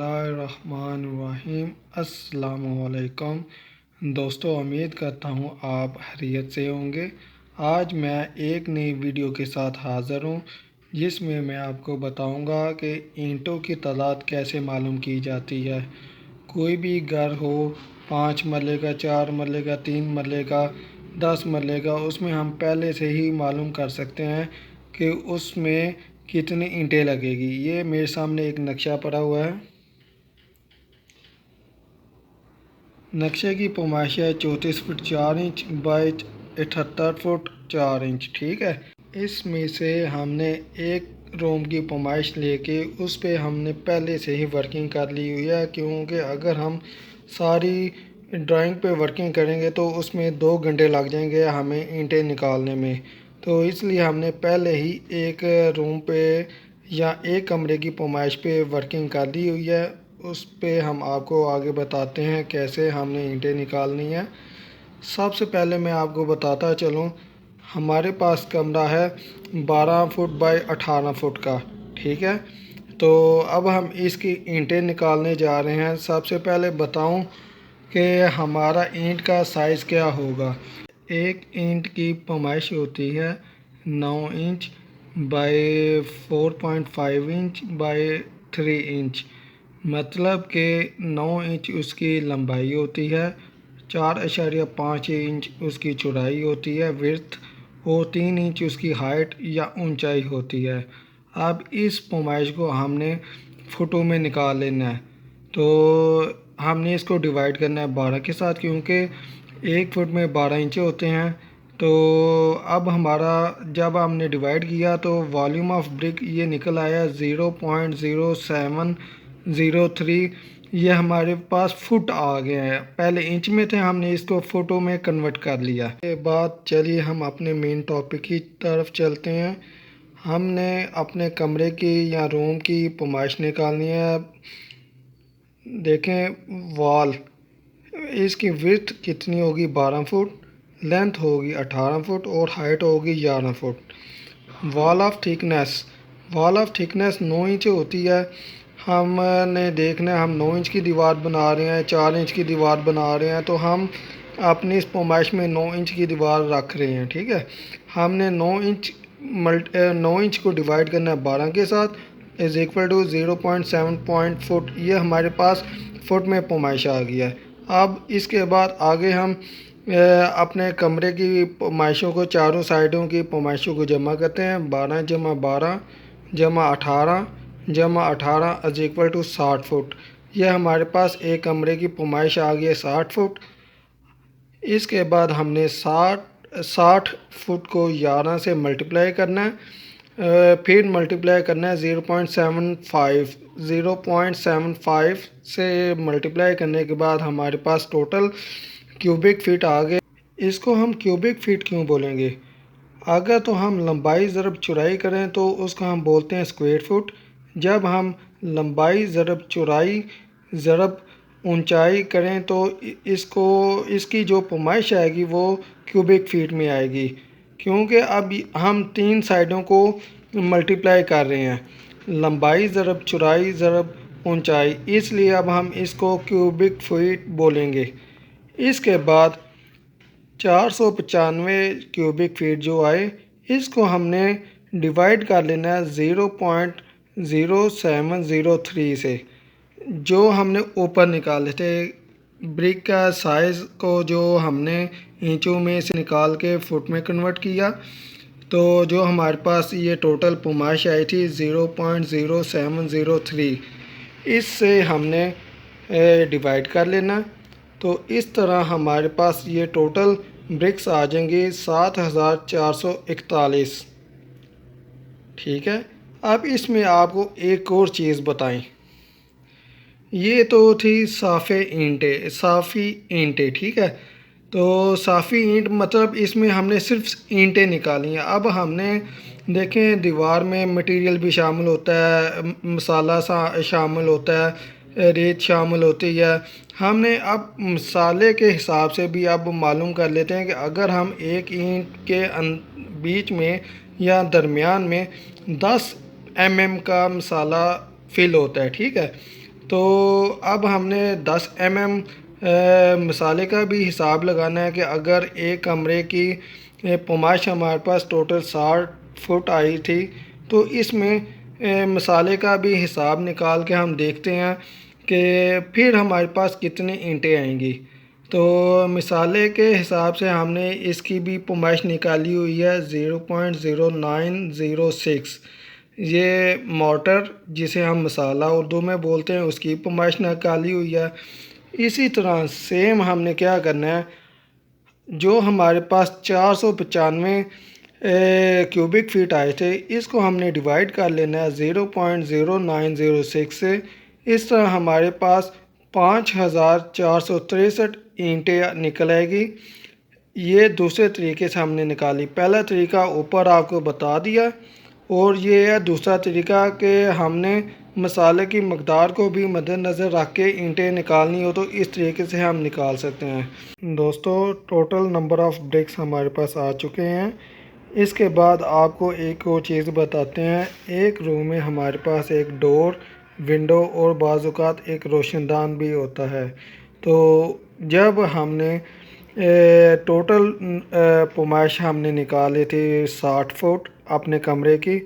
बिस्मिल्लाहिर्रहमानिर्रहीम। अस्सलामुअलैकुम दोस्तों, उम्मीद करता हूँ आप खैरियत से होंगे। आज मैं एक नई वीडियो के साथ हाज़िर हूँ जिसमें मैं आपको बताऊँगा कि ईंटों की तादाद कैसे मालूम की जाती है। कोई भी घर हो, 5 मरले का, 4 मरले का, 3 मरले का, 10 मरले का, उसमें हम पहले से ही मालूम कर सकते हैं कि उसमें कितनी ईंटें लगेगी। ये मेरे सामने एक नक्शा पड़ा हुआ है। नक्शे की पैमाइश है 34 foot 4 inch by 78 foot 4 inch. ठीक है, इसमें से हमने एक रूम की पैमाइश लेके उस पे हमने पहले से ही वर्किंग कर ली हुई है, क्योंकि अगर हम सारी ड्राइंग पे वर्किंग करेंगे तो उसमें 2 घंटे लग जाएंगे हमें ईंटें निकालने में। तो इसलिए हमने पहले ही एक रूम पे या एक कमरे की पैमाइश पे वर्किंग कर ली हुई है। उस पे हम आपको आगे बताते हैं कैसे हमने ईंटें निकालनी है। सबसे पहले मैं आपको बताता चलूँ, हमारे पास कमरा है 12 फुट बाई 18 फुट का। ठीक है, तो अब हम इसकी ईंटें निकालने जा रहे हैं। सबसे पहले बताऊं कि हमारा ईंट का साइज़ क्या होगा। एक ईंट की पैमाइश होती है 9 inch by 4.5 inch by 3 inch, मतलब कि 9 इंच उसकी लंबाई होती है, 4.5 इंच उसकी चौड़ाई होती है विड्थ, और 3 इंच उसकी हाइट या ऊंचाई होती है। अब इस पैमाइश को हमने फुटों में निकाल लेना है। तो हमने इसको डिवाइड करना है 12 के साथ, क्योंकि 1 फुट में 12 इंच होते हैं। तो अब हमारा जब हमने डिवाइड किया तो वॉल्यूम ऑफ ब्रिक ये निकल आया 0.0703। ये हमारे पास फुट आ गया है, पहले इंच में थे, हमने इसको फुटों में कन्वर्ट कर लिया। के बाद चलिए हम अपने मेन टॉपिक की तरफ चलते हैं। हमने अपने कमरे की या रूम की पैमाइश निकालनी है। देखें, वॉल इसकी विड्थ कितनी होगी 12 फुट, लेंथ होगी 18 फुट और हाइट होगी 11 foot. Wall of thickness 9 inch होती है। हमने देखना है, हम 9 इंच की दीवार बना रहे हैं, 4 इंच की दीवार बना रहे हैं, तो हम अपनी इस पैमाइश में 9 इंच की दीवार रख रहे हैं। ठीक है, हमने 9 इंच को डिवाइड करना है 12 के साथ, इज़ इक्वल टू 0.7 फुट। ये हमारे पास फुट में पैमाइश आ गया है। अब इसके बाद आगे हम अपने कमरे की पैमाइशों को, चारों साइडों की पैमाइशों को जमा करते हैं। 12 जमा 12 जमा 18 जमा 18 इज इक्वल टू 60 फुट। यह हमारे पास एक कमरे की पैमाइश आ गई है 60 फुट। इसके बाद हमने 60 फुट को 11 से मल्टीप्लाई करना है, फिर मल्टीप्लाई करना है 0.75 से मल्टीप्लाई करने के बाद हमारे पास टोटल क्यूबिक फीट आ गए। इसको हम क्यूबिक फीट क्यों बोलेंगे? अगर तो हम लंबाई ज़रब चौड़ाई करें तो उसको हम बोलते हैं स्क्वायर फुट। जब हम लंबाई ज़रब चौड़ाई ज़रब ऊंचाई करें तो इसकी जो पैमाइश आएगी वो क्यूबिक फीट में आएगी, क्योंकि अब हम 3 साइडों को मल्टीप्लाई कर रहे हैं, लंबाई ज़रब चौड़ाई ज़रब ऊंचाई, इसलिए अब हम इसको क्यूबिक फीट बोलेंगे। इसके बाद 495 क्यूबिक फीट जो आए, इसको हमने डिवाइड कर लेना है 0.0703 से, जो हमने ऊपर निकाले थे। ब्रिक का साइज़ को जो हमने इंचों में से निकाल के फुट में कन्वर्ट किया, तो जो हमारे पास ये टोटल पैमाइश आई थी 0.0703, इससे हमने डिवाइड कर लेना। तो इस तरह हमारे पास ये टोटल ब्रिक्स आ जाएंगे 7441। ठीक है, अब इसमें आपको एक और चीज़ बताएं। ये तो थी साफ़ी ईंटें। ठीक है, तो साफ़ी ईंट मतलब इसमें हमने सिर्फ ईंटें निकाली हैं। अब हमने देखें, दीवार में मटेरियल भी शामिल होता है, मसाला शामिल होता है, रेत शामिल होती है। हमने अब मसाले के हिसाब से भी अब मालूम कर लेते हैं कि अगर हम एक ईंट के बीच में या दरमियान में 10 mm का मसाला फिल होता है। ठीक है, तो अब हमने 10 mm मसाले का भी हिसाब लगाना है कि अगर एक कमरे की पैमाइश हमारे पास टोटल 60 फुट आई थी, तो इसमें मसाले का भी हिसाब निकाल के हम देखते हैं कि फिर हमारे पास कितनी ईंटें आएंगी। तो मिसाले के हिसाब से हमने इसकी भी पैमाइश निकाली हुई है 0.0906। ये मोटर जिसे हम मसाला उर्दू में बोलते हैं उसकी पैमाइश निकाली हुई है। इसी तरह सेम हमने क्या करना है, जो हमारे पास 495 क्यूबिक फीट आए थे इसको हमने डिवाइड कर लेना है 0.0906 से। इस तरह हमारे पास 5463 ईंटें निकल आएगी। ये दूसरे तरीके से हमने निकाली। पहला तरीका ऊपर आपको बता दिया, और ये है दूसरा तरीका कि हमने मसाले की मकदार को भी मद्देनज़र रख के ईंटें निकालनी हो तो इस तरीके से हम निकाल सकते हैं। दोस्तों, टोटल नंबर ऑफ़ ब्रिक्स हमारे पास आ चुके हैं। इसके बाद आपको एक और चीज़ बताते हैं। एक रूम में हमारे पास एक डोर, विंडो और बाज़ औक़ात एक रोशनदान भी होता है। तो जब हमने टोटल पैमाइश हमने निकाली थी 60 फुट अपने कमरे की,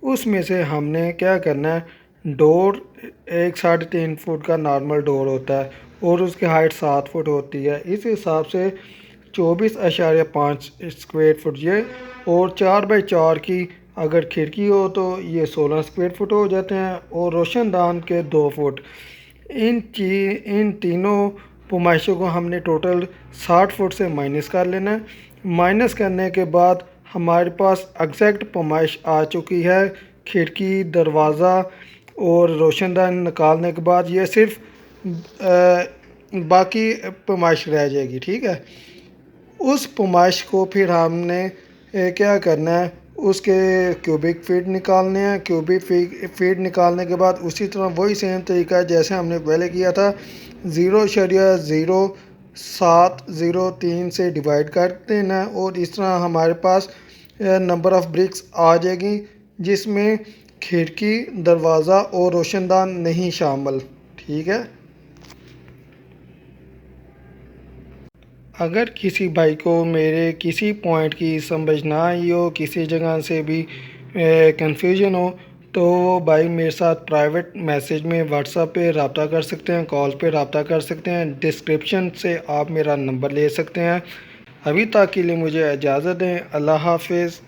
उसमें से हमने क्या करना है, डोर एक 3.5 फुट का नॉर्मल डोर होता है और उसकी हाइट 7 फुट होती है। इस हिसाब से 24.5 स्क्वायर फुट ये, और 4x4 की अगर खिड़की हो तो ये 16 स्क्वायर फुट हो जाते हैं, और रोशनदान के 2 फुट। इन तीनों पैमाइशों को हमने टोटल 60 फुट से माइनस कर लेना है। माइनस करने के बाद हमारे पास एग्जैक्ट पैमाइश आ चुकी है। खिड़की, दरवाज़ा और रोशनदान निकालने के बाद ये सिर्फ बाकी पैमाइश रह जाएगी। ठीक है, उस पैमाइश को फिर हमने क्या करना है, उसके क्यूबिक फीट निकालने हैं। क्यूबिक फीट निकालने के बाद उसी तरह वही सेम तरीका है जैसे हमने पहले किया था, 0.0703 से डिवाइड कर देना है, और इस तरह हमारे पास नंबर ऑफ़ ब्रिक्स आ जाएगी जिसमें खिड़की, दरवाज़ा और रोशनदान नहीं शामिल। ठीक है। अगर किसी भाई को मेरे किसी पॉइंट की समझ ना आई हो, किसी जगह से भी कंफ्यूजन हो, तो भाई मेरे साथ प्राइवेट मैसेज में व्हाट्सएप पे रब्ता कर सकते हैं, कॉल पे रब्ता कर सकते हैं। डिस्क्रिप्शन से आप मेरा नंबर ले सकते हैं। अभी तक के लिए मुझे इजाज़त दें। अल्लाह हाफिज़।